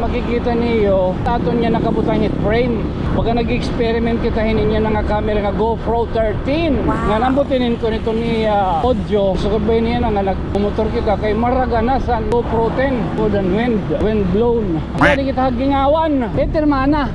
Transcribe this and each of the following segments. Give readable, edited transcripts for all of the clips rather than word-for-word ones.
makikita niyo, aton niya nakabutang hit frame. Pagka nag-experiment kita niya nga camera nga GoPro 13. Nga nambutinin ko nito ni audio. So kabay niya nga nagmumotor kita kay maraganasan GoPro 10. Good and wind blown. Hindi kita hagingawan. Mana.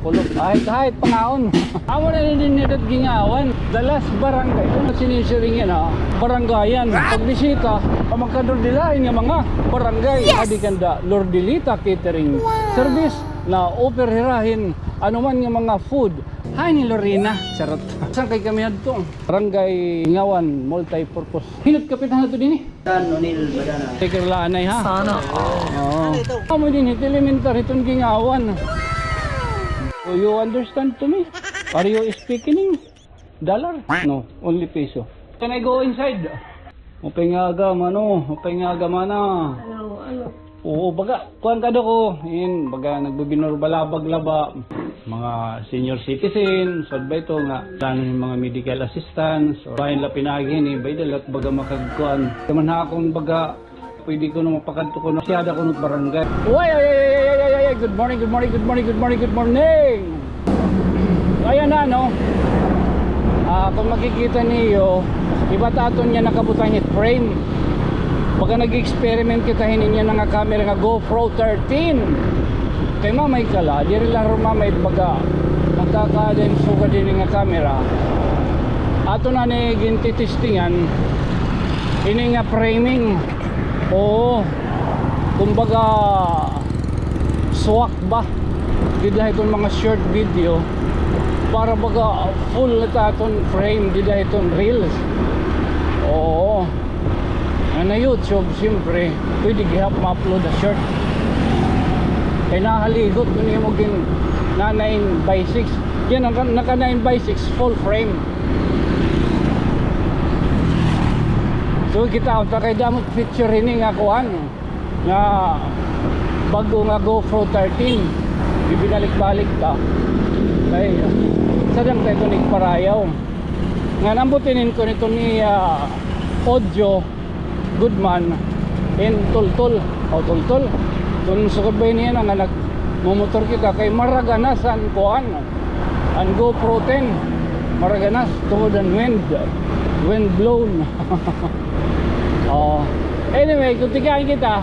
Kulog kahit pangaon. Amo na din nito gingawan. Dalas barangay. Kung sinisiring yan barangayan. Pagbisita, pamagkador dilain nga mga barangay. Adi kanda Lordilita Catering Service na operhirahin anuman nga mga food. Hi ni Lorena. Charot. Saan kay kami hadto? Barangay Ngawan Multipurpose. Hinot kapit na ito din Dan Nonil Badana. Tikirlaanay ha. Sana. Oo. Amo din ito elementary itong Gingawan. Do you understand to me? Are you speaking dollar? No, only peso. Can I go inside? Upingaga mano, upingaga mana. Ano? Oo, baga, kuhan ka ko. In, baga, nagbibinor balabag laba. Mga senior citizen, so ba ito nga, sana yung mga medical assistants, o bayan la pinagin, baydalat, baga makagkuhan. Kaman ha akong baga, pwede ko na mapakadto ko na siyada ko ng barangay. Ay, good morning. Ayan na, no? Kung makikita niyo, iba taton niya nakabutang hit frame. Pagka nag-experiment kita niya nga camera nga GoPro 13. Kay mamay kala, di rin laro mamay baga. Magkakadin suka din nga camera. Ato na ni ginti-testingan. Ini nga framing. Oo, kumbaga swak ba? Dida itong mga short video para baga full na taton frame, dida itong reels. Oo, na YouTube siyempre pwede gihap ma-upload a short. Kaya nakaligot kung yung maging na 9x6. Yan ang naka 9x6 full frame. So kita unta kay damot picture ini nga kuan nga bago nga GoPro 13 ibinalik-balik ta kay sadang kay ito nagparayaw nga nambutinin ko nito ni audio Goodman in Tultul kung sukabay niya nga nagmumotor kita kay maraganasan kuan ang GoPro 10 maraganas tungod ang wind blown. Anyway, kung tikain kita,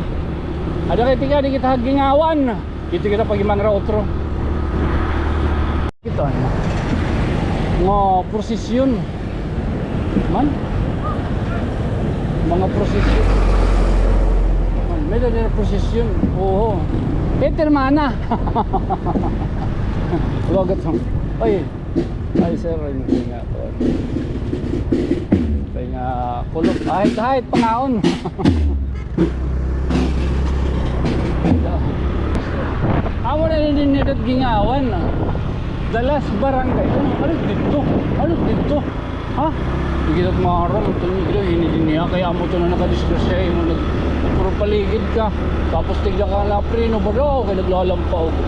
ada kay tikain kita hagingawan. Ito kita pag imanra otro. Kita nga prosesyon. Man. Mga prosesyon. Man, may dali na prosesyon. Oo. Mana. Logat mo. Oy. Ay sir, hindi nga to. Kulog kahit pangaon. Amo na din nito gingawan. Dalas barangay. Ano dito? Ha? Hindi kita marong ito niya kaya amo ito na nakadiskrasya mo puro paligid ka tapos tigla ka na preno ba daw kaya naglalampaw ko.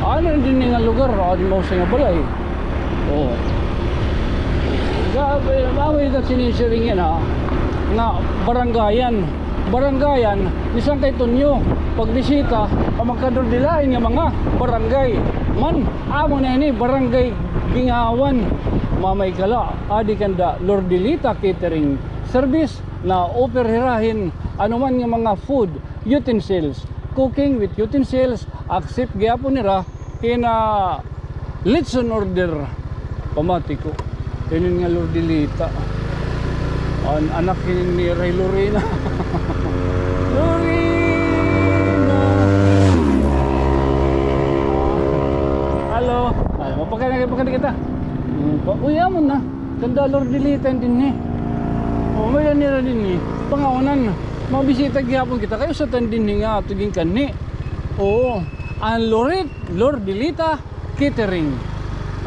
Ano din nga lugar? Di mo sa nga balay. Oo. Mawin na sinisiring yan nga barangayan isang kay tunyo pagbisita pamagkador dilain nga mga barangay man amo na ini barangay Gingawan mamay kala adi kanda Lordilita Catering Service na operhirahin anuman nga mga food utensils cooking with utensils accept gyapon nira kina litson order pamatiko kanin nga Lordilita anak ni Ray Lorena. Lorena. Halo. Mapagkana kita. Uy, amon na. Kanda Lordilita din may nira din Pangaunan. Mabisita gyapon kita kayo sa tandin nga tuging kanni. Oo. Ang Lordilita Catering.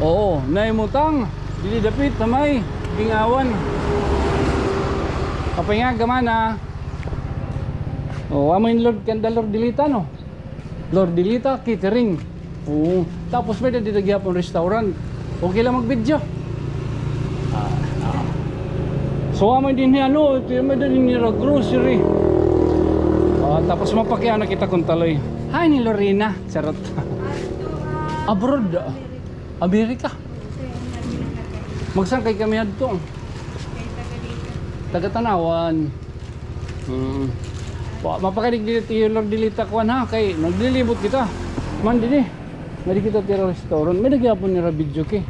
Oo, naimutang dili dapit tamay Gingawan. Kapay nga gamana. Amo yung Lordilita no. Lordilita Catering. Tapos may dito gyapon restaurant. Okay lang mag-video. So amo din ito may din nila grocery. Tapos mapakyan na kita kung taloy. Hi ni Lorena. Charot. Abroad. Amerika. Magsangkay kami adto. Taga-Tanawan. Mapakalig dito yung dilita ko ha. Kay naglilibot kita. Man din Mari kita tira restaurant. May nagyapon nila video ki.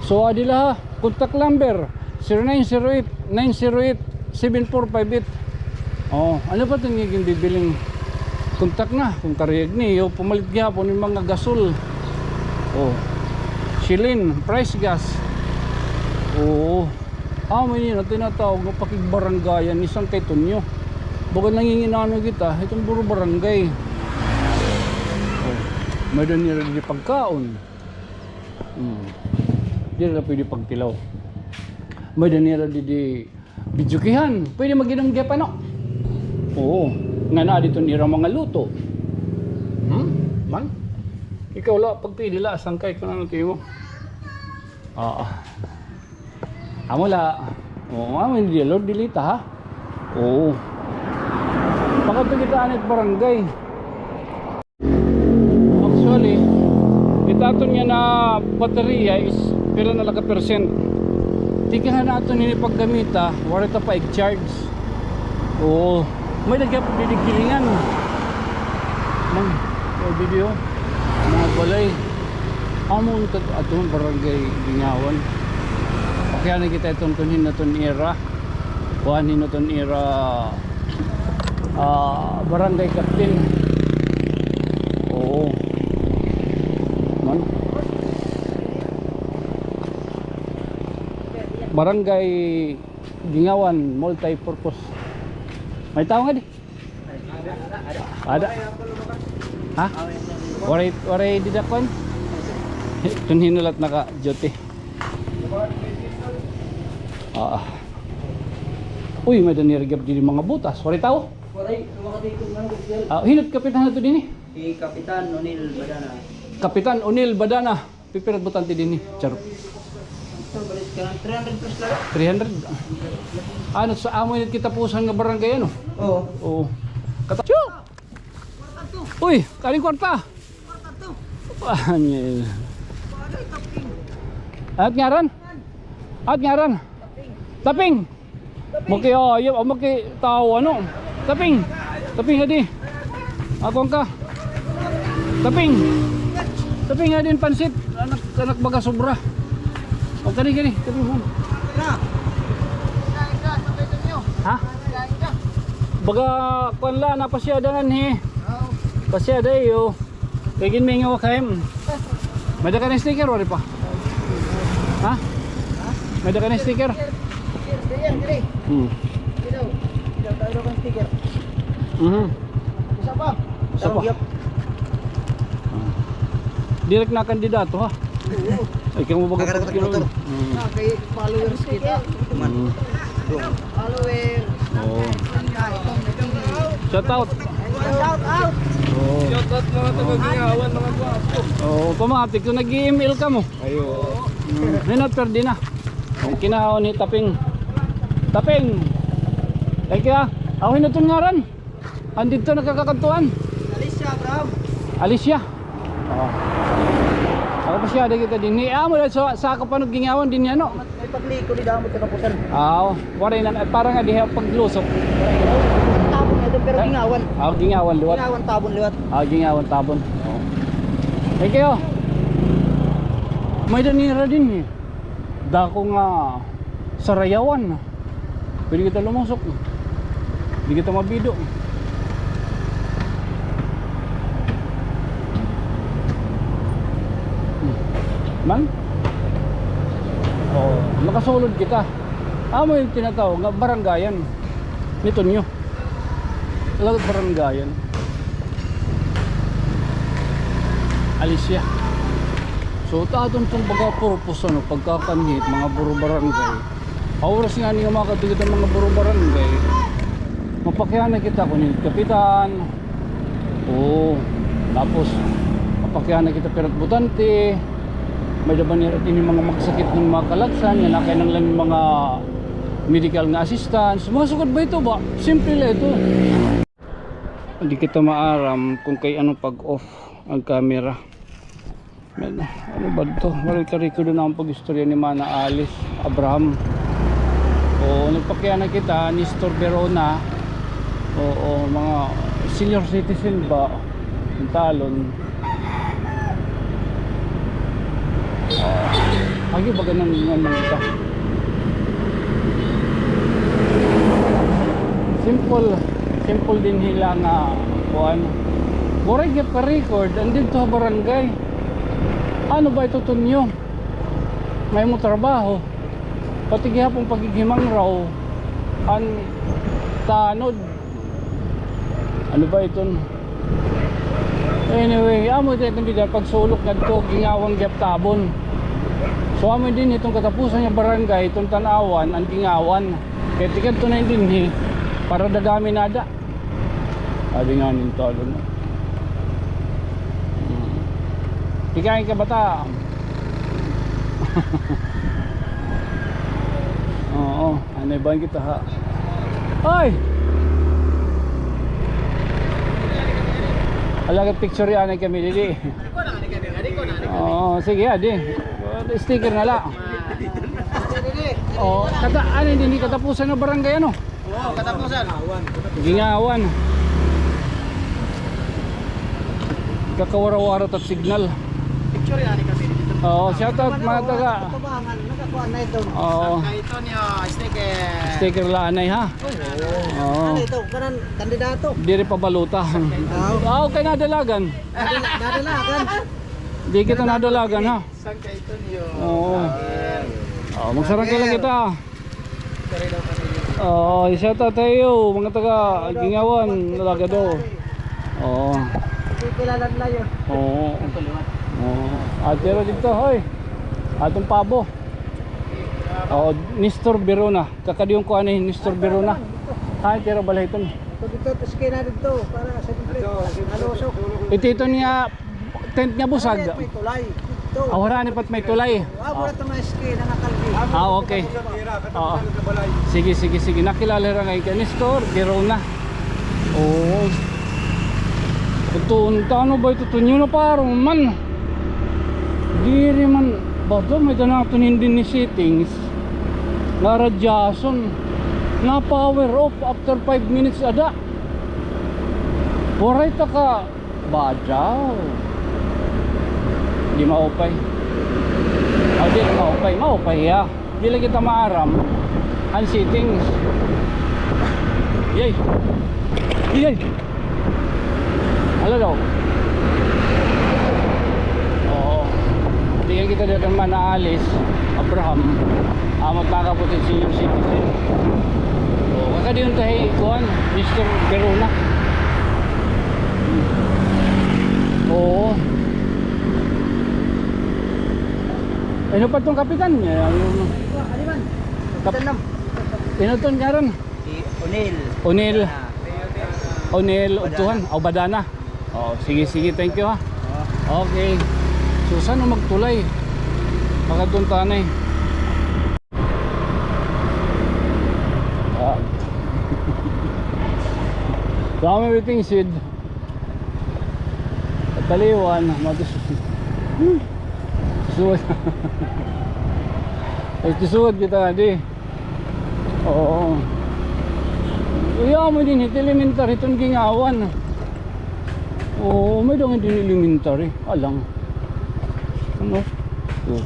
So adila ha. Contact number 0908-908-7458. Oh, ano pa itong naging bibiling kontak na kung kariyag niyo pumalit gyapon yung mga gasol. Oh, shilin, price gas. Oo. May na tinatawag na pakigbarangayan isang kay Tonyo. Baga nanginginano kita, itong puro barangay. Oh, may doon nila di pagkaon. Di na pwede pagtilaw. May doon nila di bidyukihan. Pwede mag-inom gyapa no? Oo. Nga na dito nila mga luto. Man? Ikaw la, pagpili la, sangkay ko na natin mo. Amo la. Oo, amin di Lord dilita ha. Oo. Pagkapigitaan at barangay. Actually, itaton niya na baterya is pero na laka percent. Tigahan natin nini paggamita, wala ta pa i-charge. Oo. May nagyap didigilingan. Mang video mga balay. Amon tat atong barangay Gingawan. Kaya na kita itong tunin na ton era. Kuhanin na ton era barangay captain. Oo. Man. Barangay Gingawan multi-purpose. May tao nga di? Ada. Ha? Waray didakwan? Tunhin ulat naka-duty. Uy, may danirigap din mga butas. Waray tao? Waray, makadito nga ng Hinot kapitan na ito din eh. Si Kapitan Onil Badana. Kapitan Onil Badana. Pipirat butante din eh. Charot. Ito, balik ka ng 300 plus lang. 300. Ano sa amoy kita pusan nga barangay ano? Oo. Oo. Katacho. Uy, kaling kwarta. Anyel. At ngaran? At ngaran? Taping. Maki ayam, maki tahu ano? Taping. Taping hadi. Akong ka. Taping. Taping hadin pansit. Anak baga sobra. O kani taping mo. Ha? Baga kunla na pasyadan he. Pasyada yo. Kagin may nga wakaim. May da ka na sticker wala pa? Ha? May da ka na sticker? Dili. Tidak tahu kan stiker. Isa pa. Isa pa. Direct na kandidato ha. Ay kung mo baga motor. Kay followers kita. Follower. Oh. Shout out. Shout out. Oh. Shout out mga taga-Gingawan, mga gwapo. Oh, automatic kung nag-email ka mo. Ayo. Minot perdi na. Ang kinahon ni Taping. Taping. Thank you. Ako hinutun ngaran. Andito nakakakantuan. Alicia, bro. Alicia. Oh. Ako pa siya kita din. Ni amo sa kapanog Gingawan din yan no. May pagliko ni damo sa kapusan. Waray na para nga diha paglusok. Tabon na doon pero Gingawan. Gingawan liwat. Gingawan tabon liwat. Gingawan tabon. Oh. Thank you. May danira din eh. Dako nga Sarayawan. Pwede kita lumusok. Hindi kita mabido. Man? Oh, makasulod kita. Amo yung tinatawag nga barangayan. Nito nyo. Talagang barangayan. Alicia. So taton tong baga purpose ano pagkakanhit mga buro barangay. Oras nga niya mga katugitan mga buro barangay. Mapakyanan kita kunin kapitan. Oh, tapos mapakyanan kita perat butante. May daban niya rin mga magsakit ng mga kalagsan, nga nakay nang lang mga medical nga assistance. Mga sukad ba ito ba? Simple lang ito. Hindi kita maaram kung kay anong pag-off ang camera. Ano ba ito? Marika-riko doon ang pag-istorya ni Mana Alice Abraham. O nagpakyanan kita ni Nestor Verona. O mga senior citizen ba ang talon. Agi ba ganun naman kita? Simple din hila nga kuan. Murag gyud ka record andin to barangay. Ano ba ito tunyo? May mo trabaho. Pati gihapon pagigimang raw an tanod. Ano ba ito? Anyway, amo din itong bidar pagsulok ngadto gingawang gyap tabon. So amo din itong katapusan ng barangay itong tanawan ang gingawan. Kaya tikat to na din para dadami nada. Sabi nga nito ano. Tigain ka bata. Oo, ano ba kita ha? Ay! Alagat picture yan ay kami dili. Oo, sige adi. Sticker na lang. Oo, ano hindi katapusan ng barangay ano? Oo, katapusan. Gingawan. Kakawara-wara at signal. Picture yan kami. Oo, shoutout mga taga. Nakakuha na ito. Oo. Ito niyo, sticker. Sticker laanay ha. Oo. Ano ito? Kanan kandidato. Diri pa baluta. Okay na dalagan. Dadalagan. Di kita nadalagan ha. Saan ka ito niyo? Oo. Oh, magsarang lang kita. Oh, shoutout tayo mga taga Gingawan, Dalaga do. Oo. Kilala na yun. Oo. Oo. Pero dito hoy. Atong pabo. Oh, Nestor Verona. Kakadiyong ko ani Nestor Verona. Hay pero balay ito. Dito skena dito para sa halusok. Ito niya tent niya busag. May tulay. Dito. Awara pat may tulay. Wala to may skena nakalbi. Okay. Oo. Sige. Nakilala ra kay Nestor Verona. Oh. Ito, ano ba ito? Tunyo na parang man. Diri man. Bato, may danakton hindi ni settings. Na radyason. Na power off after 5 minutes ada. Waray ta ka. Badyaw. Di maupay. Di maupay. Maupay ya. Di lagi kita maaram. Ang settings. Yay. Yay. Halo daw. Oo. Tingnan kita dito ng Mana Alice Abraham. Magkakaputin senior citizen. Oo. Kakadiyon tayo kuhan. Mr. Verona. Oo. Ano pa itong kapitan niya? Aliman. Kapitan. Pinuton niya rin. Unil. Onel Utuhan. Badana. Oh, sige, thank you ha. Okay. So saan magtulay? Baka doon tanay. Dami everything seed. Taliwan, suwad. Suwad kita di. Oo. Iya mo din elementary itong Gingawan. Oo, may dong din elementary. Alang. Ano? Oo.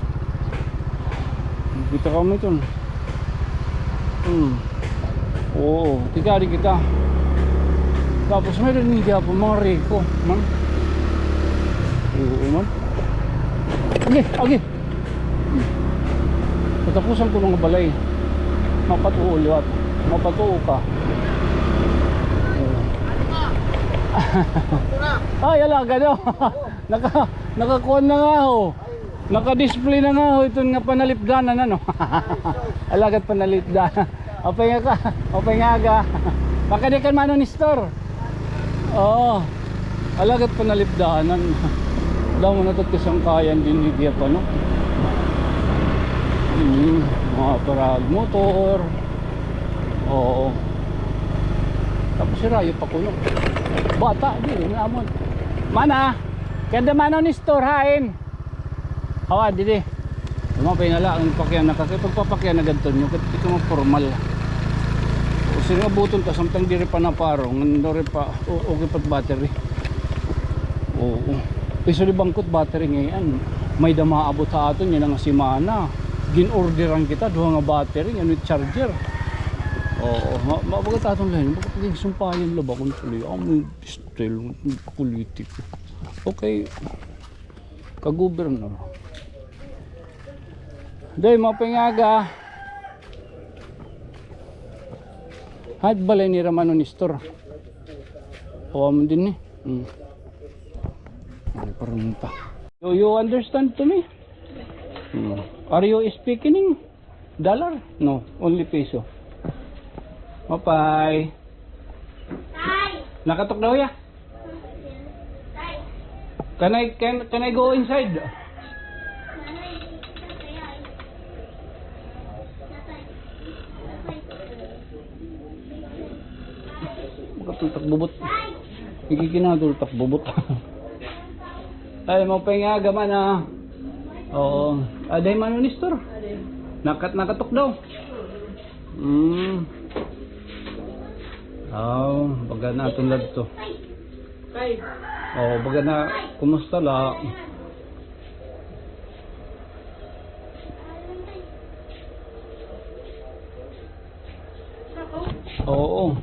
Kita kami ito. Oo, tigari kita. Tapos may rin hindi po mga reko. Man. Oo, man. Okay. Patapusan ko ng balay. Mapatuo liwat. Mapatuo ka. Ay, alaga daw. Nakakuha na nga ho. Naka-display na nga ho. Ito nga panalipdanan ano. Alagat panalipdanan. Opay nga ka. Pakadikan mano ni store. Oo. Alagat panalipdanan. Daw mo natot kasang kayan din hindi pa no. Mga parag motor. Oo. Tapos si Rayo pa kuno. Bata, di namon. Mana? Kada mano ni store hain. Awa dili. Mo pinala ang pakyan na kasi pagpapakyan na ganton yung ito mo formal. Kasi nga buton ta samtang diri pa na paro, ngandore pa okay pat battery. Oo. Piso di bangkot battery ngayon. May dama abot sa aton yan ang simana. Gin-orderan kita duha nga battery yan with charger. Oo, mabagat atong lain. Bakit naging sumpayan laba kung tuloy? Ang style, politiko. Okay. Ka-governor. Day, mapingaga. Hat balay ni Ramano ni store. Awam din eh. Parang pa. You understand to me? Are you speaking dollar? No, only peso. Mapay. Nakatok daw ya? Can I go inside? Makatultak bubot. Ikikinatultak bubot. Ay, mapay nga gaman ah. Oo. Aday man ni store. Nakatok daw. Oh, baga na tulad to. Oh, baga na kumusta la? Oo.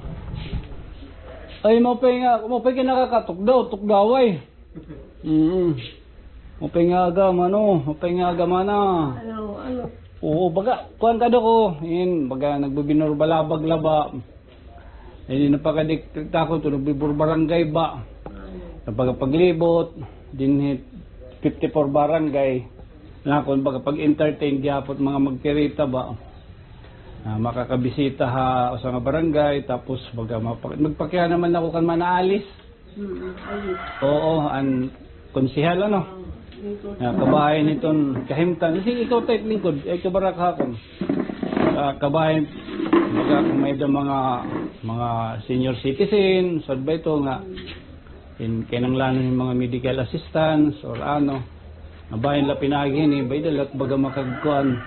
Ay, mapay nga nakakatok daw, tukdaway. Mapay nga mana. Ano? Oo, baga kuan ka do ko. In baga nagbibinor balabag laba. Ay napakadik takot to nagbibur barangay ba. Napagapaglibot dinhit 54 barangay. Nakon baga pag-entertain gyapon mga magkirita ba. Makakabisita ha sa nga barangay tapos baga magpakya naman ako kan manaalis. Oo, an konsehal ano. Kabahay niton kahimtan. Sige ikaw type lingkod ay kabarak hakon. Kabahay baga kung may mga senior citizen sad ba ito nga kinanglanon yung mga medical assistance or ano nabahin la pinagi ni bay dalat baga makagkuan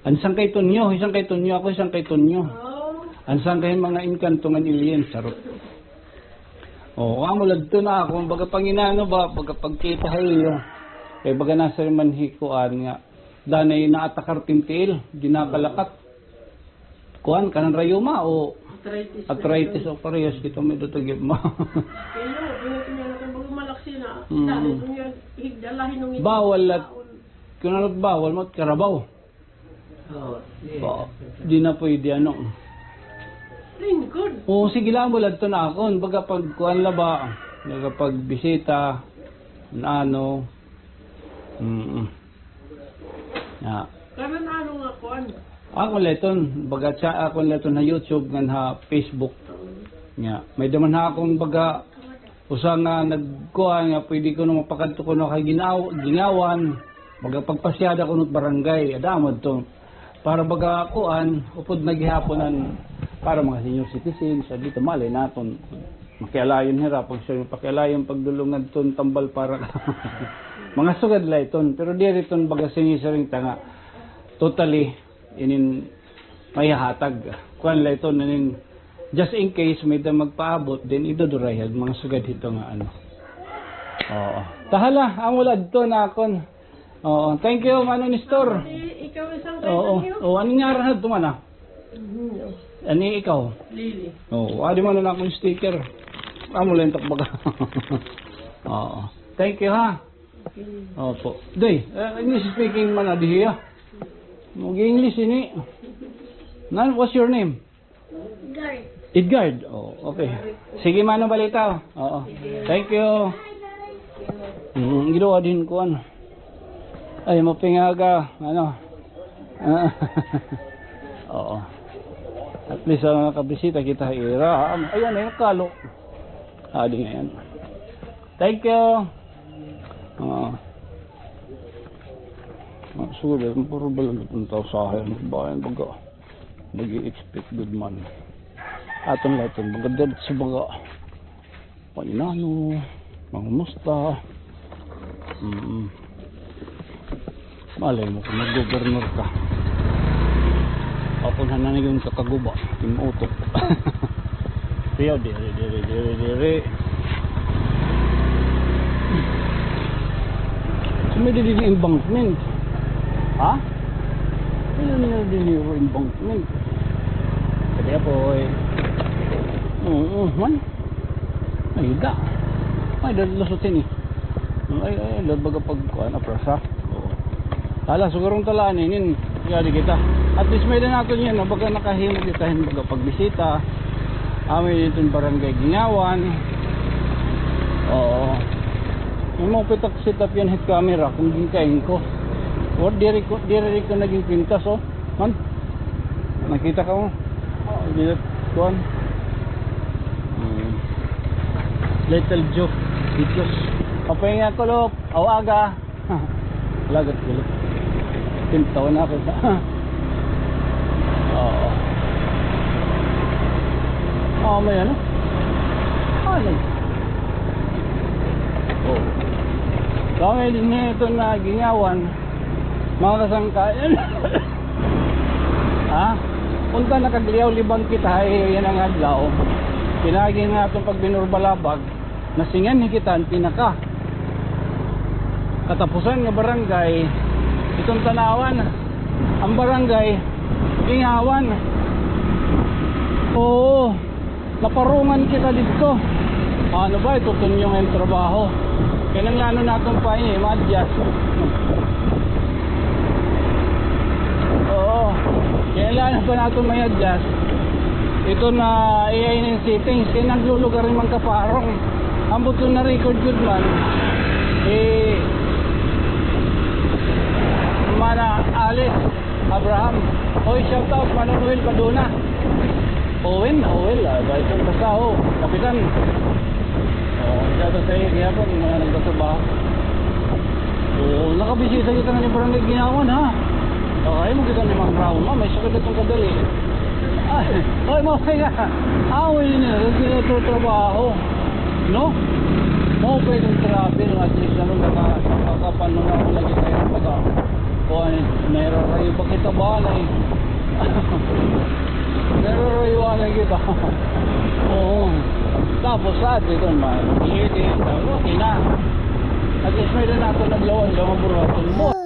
ansang kay tunyo ako isang kay tunyo ansang kay mga inkantungan alien sarot. Oo, amo ladto na ako baga panginano ba baga pagkita hayo kay baga nasa manhikuan nga danay naatakar tintil ginakalakat kuan kanang rayuma o arthritis o parehas kito may dutagip mo. Bawal at kung bawal mo karabaw. Di na pwede ano. O sige lang mo ladto na ako baga pag kuan la ba baga pag bisita ano Karon ano nga kuan? Ako leton baga cha ako leton na YouTube ngan ha Facebook. Nya may daman ha akong baga usa nga nagkuan nga pwede ko na mapakadto ko na kay ginawan baga pagpasyada ko nut barangay adamod to para baga kuan upod nagihaponan para mga senior citizen sa dito malay naton makialayon hirap pag siya pakialayon pagdulungan ton tambal para mga sugad la iton pero diri ton baga sinisaring tanga totally inin may hatag kuan la iton inin just in case may da magpaabot din idodurayag mga sugad dito nga ano. Oo. Tahala amo ladto na akon. Oo, thank you Manong Nestor. Ikaw isang Oo, ano nga ra to man ah? Ani ikaw? Lily. Oo, adi man na akong sticker. Amo lang takbaga. Oo. Thank you ha. Opo. Day, English speaking man adiya. Mag-English ini. What's your name? Edgard. Oh, okay. Sige man ang balita. Oo. Thank you. Ginawa din ko ano. Ay, mapingaga. Ano? Oo. At least nakabisita kita ira. Ayan, ayun kalo. Adi ngayon. Thank you. Oo. Sulit, puro balang itong tao sa akin. Bayan baga. Nag-i-expect good man. Aton lahat maganda sa baga. Painano, mangumusta. Malay mo kung mag-governor ka. Ako na nangyong kakaguba, timutok. Tiyo, dire. May dili embankment. Ha? Ano niya dili embankment? Kaya po man. Ay da. Ay dalusutin eh. Ay baga pagkuan aprasa. Hala sigurong talaanin yari kita. At least may na nato niyan baga nakahimo kita baga pagbisita. Amin dito barangay Gingawan. Oo. Yung mga pitak setup yan head camera kung ginkain ko. Or diri ko naging pintas oh. Man. Nakita ka mo. Dito kuan. Little Joe. Videos. Papahinga ko lop. Awaga. Lagat ko lop. Tintaw na ako. Oo. May ano? Ano? Oh. Kami din ito na Gingawan. Mga kasangkayan. Ha? Punta nakagliyaw libang kita. Yan ang adlaw. Pinagi nga itong pag binurbalabag. Nasingan ni kita ang pinaka. Katapusan ng barangay. Itong Tanawan. Ang barangay Gingawan. Oo. Naparungan kita dito. Ano ba? Itutunyong yung trabaho. Kailangan na itong pain eh. Ma-adjust. Oo. Kailangan pa natin may adjust. Ito na AI ng settings. Kaya naglulugar rin mga kaparong. Ang buto na record good man. Mana Alex Abraham. Hoy, shout out Manuel Paduna. Owen, ba itong kasaho, kapitan. Shout out sa'yo, kaya po, mga nagtatrabaho. Nakabisita kita na ni Barangay Gingawan, ha? Okay, mo kita ni Mang Rauma, may sakit itong kadali. Ay, mawag nga. Away nila, nagtatrabaho. No? Mo pa itong travel, at least naman nakakapanon ako lagi tayo pagka. Kuha, nairarayo ba kita ba na eh? Nararayuan kita. Oo. Tapos lahat ito man. Okay na. At least may rin ako naglawan. Lawan buruhatin mo.